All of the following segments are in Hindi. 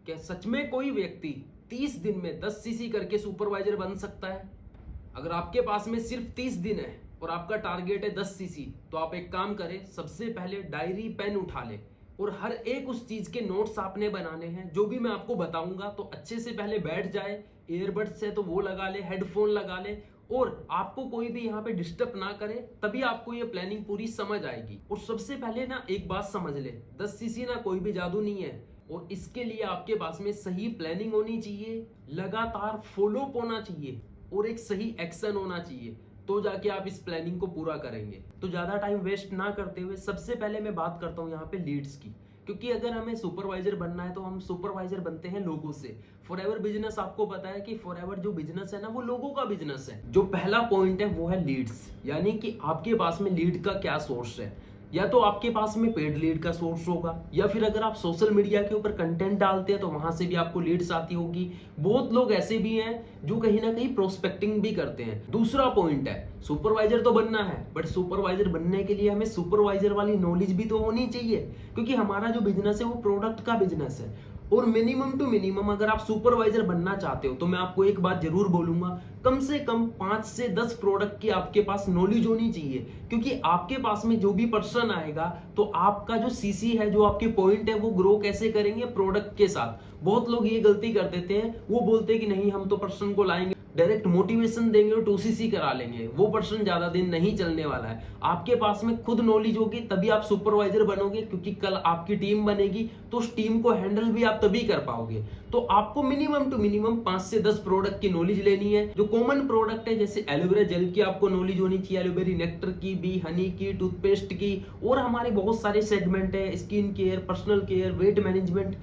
क्या सच में कोई व्यक्ति 30 दिन में 10 सीसी करके सुपरवाइजर बन सकता है? अगर आपके पास में सिर्फ 30 दिन है और आपका टारगेट है 10 सीसी, तो आप एक काम करें, सबसे पहले डायरी पेन उठा ले और हर एक उस चीज के नोट्स आपने बनाने हैं। जो भी मैं आपको बताऊंगा तो अच्छे से पहले बैठ जाए, ईयरबड्स है तो वो लगा ले, हेडफोन लगा ले और आपको कोई भी यहाँ पे डिस्टर्ब ना करे, तभी आपको ये प्लानिंग पूरी समझ आएगी। और सबसे पहले ना एक बात समझ ले, 10 सीसी ना कोई भी जादू नहीं है, और इसके लिए आपके पास में सही प्लानिंग होनी चाहिए, लगातार फॉलो अप होना चाहिए और एक सही एक्शन होना चाहिए, तो जाके आप इस प्लानिंग को पूरा करेंगे। तो ज्यादा टाइम वेस्ट ना करते हुए सबसे पहले मैं बात करता हूँ यहाँ पे लीड्स की, क्योंकि अगर हमें सुपरवाइजर बनना है तो हम सुपरवाइजर बनते हैं लोगों से। फॉरएवर बिजनेस, आपको पता है कि फॉरएवर जो बिजनेस है ना, वो लोगों का बिजनेस है। जो पहला पॉइंट है वो है लीड्स, यानी कि आपके पास में लीड का क्या सोर्स है। या तो आपके पास में पेड लीड का सोर्स होगा, या फिर अगर आप सोशल मीडिया के ऊपर कंटेंट डालते हैं तो वहां से भी आपको लीड्स आती होगी। बहुत लोग ऐसे भी हैं जो कहीं ना कहीं प्रोस्पेक्टिंग भी करते हैं। दूसरा पॉइंट है, सुपरवाइजर तो बनना है, बट सुपरवाइजर बनने के लिए हमें सुपरवाइजर वाली नॉलेज भी तो होनी चाहिए, क्योंकि हमारा जो बिजनेस है वो प्रोडक्ट का बिजनेस है। और मिनिमम टू मिनिमम अगर आप सुपरवाइजर बनना चाहते हो तो मैं आपको एक बात जरूर बोलूंगा, कम से कम 5 से 10 प्रोडक्ट की आपके पास नॉलेज होनी चाहिए। क्योंकि आपके पास में जो भी पर्सन आएगा तो आपका जो सीसी है, जो आपके पॉइंट है, वो ग्रो कैसे करेंगे प्रोडक्ट के साथ। बहुत लोग ये गलती कर देते हैं, वो बोलते हैं कि नहीं हम तो पर्सन को लाएंगे, डायरेक्ट मोटिवेशन देंगे और 2cc करा लेंगे, वो पर्सन ज्यादा दिन नहीं चलने वाला है। आपके पास में खुद नॉलेज होगी तभी आप सुपरवाइजर बनोगे, क्योंकि कल आपकी टीम बनेगी तो उस टीम को हैंडल भी आप तभी कर पाओगे। तो आपको मिनिमम टू मिनिमम 5 से 10 प्रोडक्ट की नॉलेज लेनी है। जो कॉमन प्रोडक्ट है, जैसे एलोवेरा जेल की आपको नॉलेज होनी चाहिए, एलोवेरा नेक्टर की भी, हनी की, टूथपेस्ट की, और हमारे बहुत सारे सेगमेंट है, skin care, personal care, weight management.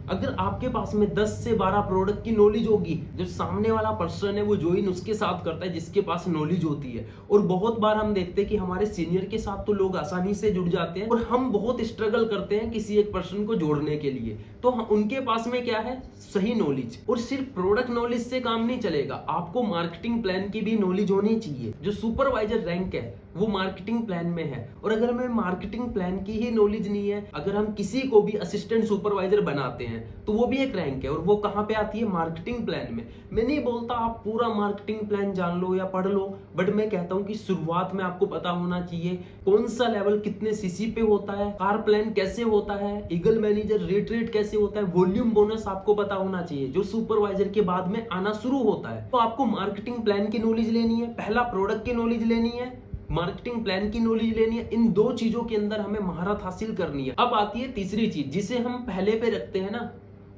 अगर आपके पास में 10 से 12 प्रोडक्ट की नॉलेज होगी, जो सामने वाला पर्सन है वो ज्वाइन उसके साथ करता है जिसके पास नॉलेज होती है। और बहुत बार हम देखते हैं कि हमारे सीनियर के साथ तो लोग आसानी से जुड़ जाते हैं और हम बहुत स्ट्रगल करते हैं किसी एक पर्सन को जोड़ने के लिए। तो उनके पास में क्या है, सही नॉलेज। और सिर्फ प्रोडक्ट नॉलेज से काम नहीं चलेगा, आपको मार्केटिंग प्लान की भी नॉलेज होनी चाहिए। जो सुपरवाइजर रैंक है वो मार्केटिंग प्लान में है, और अगर हमें मार्केटिंग प्लान की ही नॉलेज नहीं है, अगर हम किसी को भी असिस्टेंट सुपरवाइजर बनाते हैं तो वो भी एक रैंक है, और वो कहां पे आती है, मार्केटिंग प्लान में। मैं नहीं बोलता आप पूरा मार्केटिंग प्लान जान लो या पढ़ लो, बट मैं कहता हूं कि शुरुआत में आपको पता होना चाहिए कौन सा लेवल कितने सीसी पे होता है, कार प्लान कैसे होता है, ईगल मैनेजर रिट्रीट कैसे होता है, वॉल्यूम बोनस आपको पता होना चाहिए, जो सुपरवाइजर के बाद में आना शुरू होता है। तो आपको मार्केटिंग प्लान की नॉलेज लेनी है, पहला प्रोडक्ट की नॉलेज लेनी है, मार्केटिंग प्लान की नॉलेज लेनी है। इन दो चीजों के अंदर हमें महारत हासिल करनी है। अब आती है तीसरी चीज, जिसे हम पहले पे रखते हैं ना,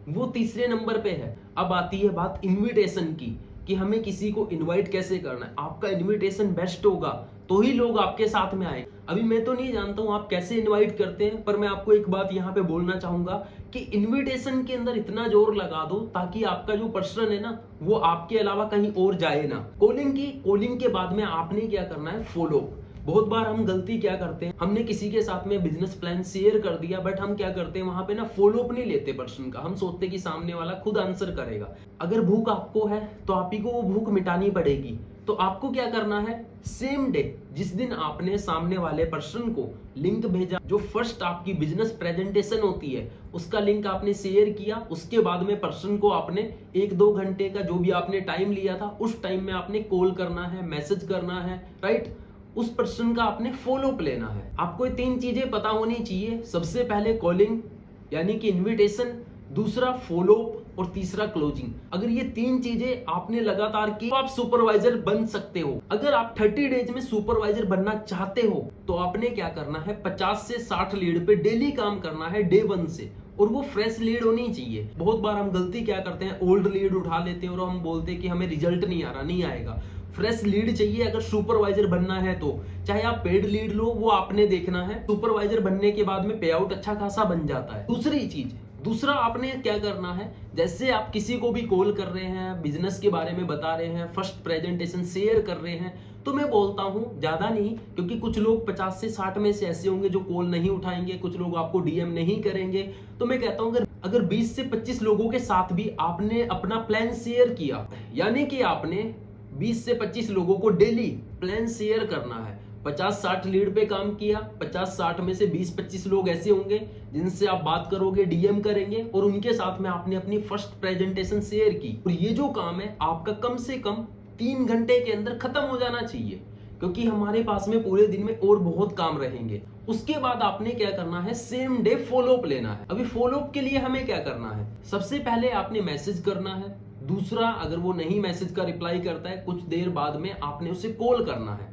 वो तीसरे नंबर पे है। अब आती है बात इनविटेशन की, कि हमें किसी को इनवाइट कैसे करना है। आपका इनविटेशन बेस्ट होगा तो ही लोग आपके साथ में आए। अभी मैं तो नहीं जानता हूं आप कैसे इनवाइट करते हैं, पर मैं आपको एक बात यहां पे बोलना चाहूंगा कि इनविटेशन के अंदर इतना जोर लगा दो ताकि आपका जो पर्सन है ना, वो आपके अलावा कहीं और जाए ना। कॉलिंग के बाद में आपने क्या करना है, फॉलो। बहुत बार हम गलती क्या करते हैं, हमने किसी के साथ में बिजनेस प्लान शेयर कर दिया, बट हम क्या करते हैं वहां पे ना फॉलो अप नहीं लेते पर्सन का। हम सोचते कि सामने वाला खुद आंसर करेगा। अगर भूख आपको है तो आप ही को वो भूख मिटानी पड़ेगी। तो आपको क्या करना है, सेम डे जिस दिन आपने सामने वाले पर्सन को लिंक भेजा, जो फर्स्ट आपकी बिजनेस प्रेजेंटेशन होती है उसका लिंक आपने शेयर किया, उसके बाद में पर्सन को आपने 1-2 घंटे का जो भी आपने टाइम लिया था, उस टाइम में आपने कॉल करना है, मैसेज करना है, राइट। उस पर्सन का आपने फॉलो अप लेना है। आपको ये 3 चीजें पता होनी चाहिए, सबसे पहले कॉलिंग यानी कि इनविटेशन, दूसरा फॉलो अप, और तीसरा क्लोजिंग। अगर ये 3 चीजें आपने लगातार की तो आप सुपरवाइजर बन सकते हो। अगर आप 30 डेज में सुपरवाइजर बनना चाहते हो तो आपने क्या करना है, 50 से 60 लीड पे डेली काम करना है डे 1 से, और वो फ्रेश लीड होनी चाहिए। बहुत बार हम गलती क्या करते हैं, ओल्ड लीड उठा लेते हैं और हम बोलते हैं कि हमें रिजल्ट नहीं आ रहा, नहीं आएगा। फ्रेश लीड चाहिए अगर सुपरवाइजर बनना है तो, चाहे आप पेड लीड लो, वो आपने देखना है। सुपरवाइजर बनने के बाद में पे आउट अच्छा खासा बन जाता है। दूसरा आपने क्या करना है, जैसे आप किसी को भी कॉल कर रहे हैं, बिजनेस के बारे में बता रहे हैं, फर्स्ट प्रेजेंटेशन शेयर कर रहे हैं, तो मैं बोलता हूं ज्यादा नहीं, क्योंकि कुछ लोग 50 से 60 में से ऐसे होंगे जो कॉल नहीं उठाएंगे, कुछ लोग आपको डीएम नहीं करेंगे। तो मैं कहता हूं अगर 20 से 25 लोगों के साथ भी आपने अपना प्लान शेयर किया, यानी कि आपने 20 से 25 लोगों को डेली प्लान शेयर करना है, 50-60 लीड पे काम किया, 50-60 में से 20-25 लोग ऐसे होंगे जिनसे आप बात करोगे, डीएम करेंगे और उनके साथ में आपने अपनी फर्स्ट प्रेजेंटेशन शेयर की। और ये जो काम है आपका कम से कम 3 घंटे के अंदर खत्म हो जाना चाहिए, क्योंकि हमारे पास में पूरे दिन में और बहुत काम रहेंगे। उसके बाद आपने क्या करना है, सेम डे फॉलोअप लेना है। अभी फॉलोअप के लिए हमें क्या करना है, सबसे पहले आपने मैसेज करना है। दूसरा, अगर वो नहीं मैसेज का रिप्लाई करता है, कुछ देर बाद में आपने उसे कॉल करना है।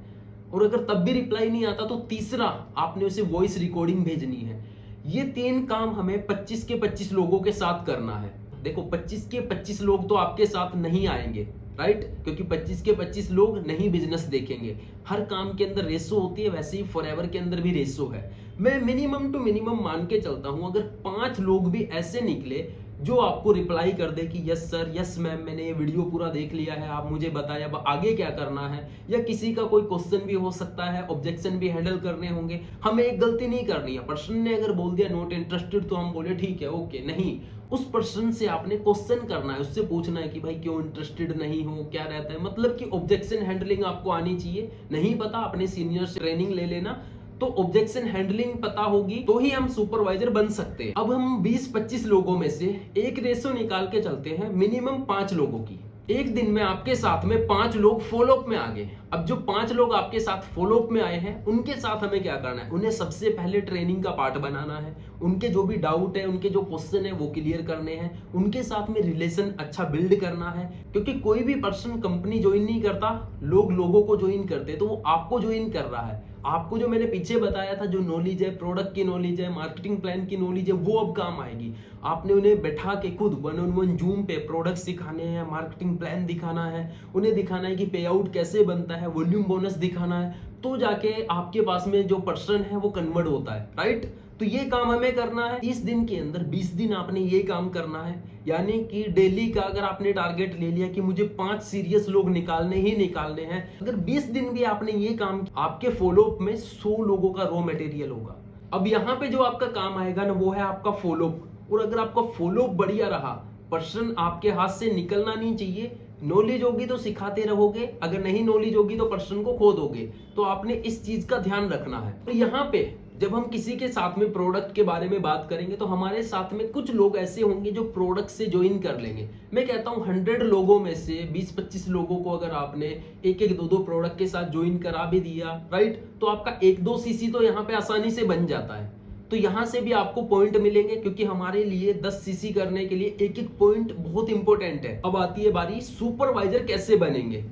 और अगर तब भी रिप्लाई नहीं आता तो तीसरा, आपने उसे वॉइस रिकॉर्डिंग भेजनी है। ये 3 काम हमें 25 के 25 लोगों के साथ करना है। देखो 25 के 25 लोग तो आपके साथ नहीं आएंगे, राइट, क्योंकि 25 के 25 लोग नहीं बिजनेस देखेंगे। हर काम के अंदर रेशो होती है, वैसे ही फॉरएवर के अंदर भी रेशो है। मैं मिनिमम टू मिनिमम मान के चलता हूं, अगर 5 लोग भी ऐसे निकले जो आपको रिप्लाई कर दे कि यस सर, यस मैम, मैंने ये वीडियो पूरा देख लिया है, आप मुझे बताएं अब आगे क्या करना है, या किसी का कोई क्वेश्चन भी हो सकता है, ऑब्जेक्शन भी हैंडल करने होंगे। हमें एक गलती नहीं करनी है, पर्सन ने अगर बोल दिया नॉट इंटरेस्टेड तो हम बोले ठीक है, ओके, नहीं, उस पर्सन से आपने क्वेश्चन करना है, उससे पूछना है कि भाई क्यों इंटरेस्टेड नहीं हो, क्या रहता है, मतलब कि ऑब्जेक्शन हैंडलिंग आपको आनी चाहिए। नहीं पता, अपने सीनियर से ट्रेनिंग ले लेना, तो ऑब्जेक्शन हैंडलिंग पता होगी तो ही हम सुपरवाइजर बन सकते हैं। अब हम 20-25 लोगों में से एक रेशो निकाल के चलते हैं, मिनिमम 5 लोगों की। एक दिन में आपके साथ में 5 लोग फॉलोअप में आ गए। अब जो 5 लोग आपके साथ फॉलोअप में आए हैं, उनके साथ हमें क्या करना है, उन्हें सबसे पहले ट्रेनिंग का पार्ट बनाना है। उनके जो भी डाउट है, उनके जो क्वेश्चन है वो क्लियर करने हैं। उनके साथ में रिलेशन अच्छा बिल्ड करना है, क्योंकि कोई भी पर्सन कंपनी ज्वाइन नहीं करता, लोग लोगों को ज्वाइन करते, तो वो आपको ज्वाइन कर रहा है। आपको जो मैंने पीछे बताया था, जो नॉलेज है, प्रोडक्ट की नॉलेज है, मार्केटिंग प्लान की नॉलेज है, वो अब काम आएगी। आपने उन्हें बैठा के खुद 1-on-1 जूम पे प्रोडक्ट सिखाने हैं, मार्केटिंग प्लान दिखाना है, उन्हें दिखाना है कि पे आउट कैसे बनता है, वॉल्यूम बोनस दिखाना है, तो जाके आपके पास में जो पर्सन है वो कन्वर्ट होता है, राइट। तो ये काम हमें करना है 30 दिन के अंदर। 20 दिन आपने ये काम करना है, यानी कि डेली का अगर आपने टारगेट ले लिया कि मुझे 5 सीरियस लोग निकालने ही निकालने हैं, अगर 20 दिन भी आपने ये काम, आपके फॉलोअप में 100 लोगों का रॉ मटेरियल होगा। अब यहाँ पे जो आपका काम आएगा ना, वो है आपका फॉलोअप। और अगर आपका फॉलोअप बढ़िया रहा, पर्सन आपके हाथ से निकलना नहीं चाहिए। नॉलेज होगी तो सिखाते रहोगे, अगर नहीं नॉलेज होगी तो पर्सन को खो दोगे। तो आपने इस चीज का ध्यान रखना है। तो यहाँ पे जब हम किसी के साथ में प्रोडक्ट के बारे में बात करेंगे, तो हमारे साथ में कुछ लोग ऐसे होंगे जो प्रोडक्ट से ज्वाइन कर लेंगे। मैं कहता हूँ 100 लोगों में से 20-25 लोगों को अगर आपने 1-2 प्रोडक्ट के साथ ज्वाइन करा भी दिया, राइट, तो आपका 1-2 सीसी तो यहाँ पे आसानी से बन जाता है। तो यहाँ से भी आपको पॉइंट मिलेंगे, क्योंकि हमारे लिए 10 सीसी करने के लिए एक पॉइंट बहुत इंपॉर्टेंट है। अब आती है बारी सुपरवाइजर कैसे बनेंगे।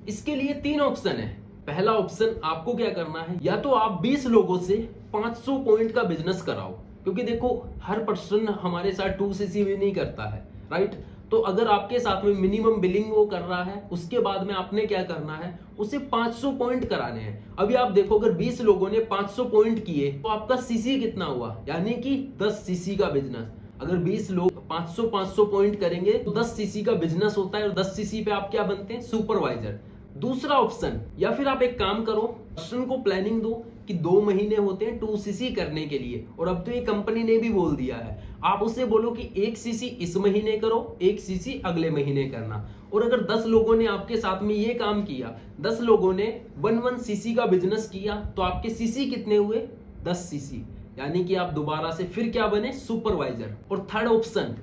इसके लिए 3 ऑप्शन है। पहला ऑप्शन, आपको क्या करना है, या तो आप 20 लोगों से 500 पॉइंट का बिजनेस कराओ, क्योंकि देखो हर पर्सन हमारे साथ 2 सीसी भी नहीं करता है, राइट। तो अगर आपके साथ में मिनिमम बिलिंग वो कर रहा है, उसके बाद में आपने क्या करना है, उसे 500 पॉइंट कराने हैं। अभी आप देखो, अगर 20 लोगों ने 500 पॉइंट किए तो आपका सीसी कितना हुआ, यानी कि 10 सीसी का बिजनेस। अगर 20 लोग 500 पॉइंट करेंगे तो 10 सीसी का बिजनेस होता है, और 10 सीसी पे आप क्या बनते हैं, सुपरवाइजर। दूसरा ऑप्शन, या फिर आप एक काम करो, पर्सन को प्लानिंग दो कि 2 महीने होते हैं 2 सीसी करने के लिए, और अब तो ये कंपनी ने भी बोल दिया है, आप उससे बोलो कि 1 सीसी इस महीने करो, 1 सीसी अगले महीने करना। और अगर 10 लोगों ने आपके साथ में ये काम किया, 10 लोगों ने 1 सीसी का बिजनेस किया, तो आपके सीसी कितने हुए, 10 सीसी, यानी कि आप दोबारा से फिर क्या बने, सुपरवाइजर। और थर्ड ऑप्शन,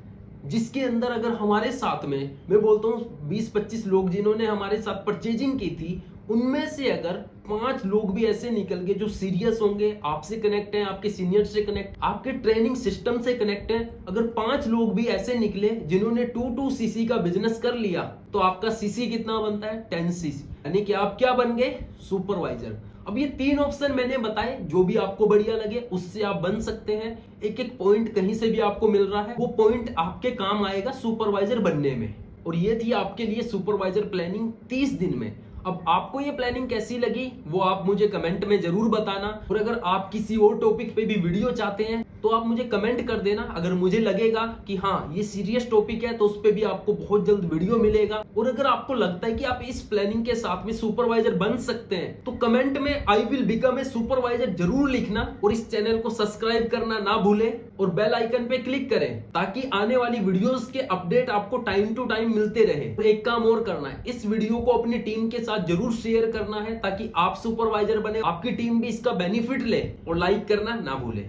जिसके अंदर अगर हमारे साथ में, मैं बोलता हूँ 20-25 लोग जिन्होंने हमारे साथ परचेजिंग की थी, उनमें से अगर 5 लोग भी ऐसे निकल गए जो सीरियस होंगे, आपसे कनेक्ट हैं, आपके सीनियर से कनेक्ट, आपके ट्रेनिंग सिस्टम से कनेक्ट हैं, अगर 5 लोग भी ऐसे निकले जिन्होंने 2 सीसी का बिजनेस कर लिया, तो आपका सीसी कितना बनता है, 10 सीसी, यानी कि आप क्या बन गए, सुपरवाइजर। अब ये 3 ऑप्शन मैंने बताए, जो भी आपको बढ़िया लगे उससे आप बन सकते हैं। एक पॉइंट कहीं से भी आपको मिल रहा है, वो पॉइंट आपके काम आएगा सुपरवाइजर बनने में। और ये थी आपके लिए सुपरवाइजर प्लानिंग 30 दिन में। अब आपको ये प्लानिंग कैसी लगी वो आप मुझे कमेंट में जरूर बताना। और अगर आप किसी और टॉपिक पे भी वीडियो चाहते हैं तो आप मुझे कमेंट कर देना। अगर मुझे लगेगा कि हाँ ये सीरियस टॉपिक है तो उस पर भी आपको बहुत जल्द वीडियो मिलेगा। और अगर आपको लगता है कि आप इस प्लानिंग के साथ में सुपरवाइजर बन सकते हैं तो कमेंट में I will become a supervisor जरूर लिखना, और इस चैनल को सब्सक्राइब करना ना भूलें और बेल आइकन पे क्लिक करें ताकि आने वाली वीडियोस के अपडेट आपको टाइम टू टाइम मिलते रहे। और एक काम और करना है, इस वीडियो को अपनी टीम के साथ जरूर शेयर करना है ताकि आप सुपरवाइजर बने, आपकी टीम भी इसका बेनिफिट ले, और लाइक करना ना भूले।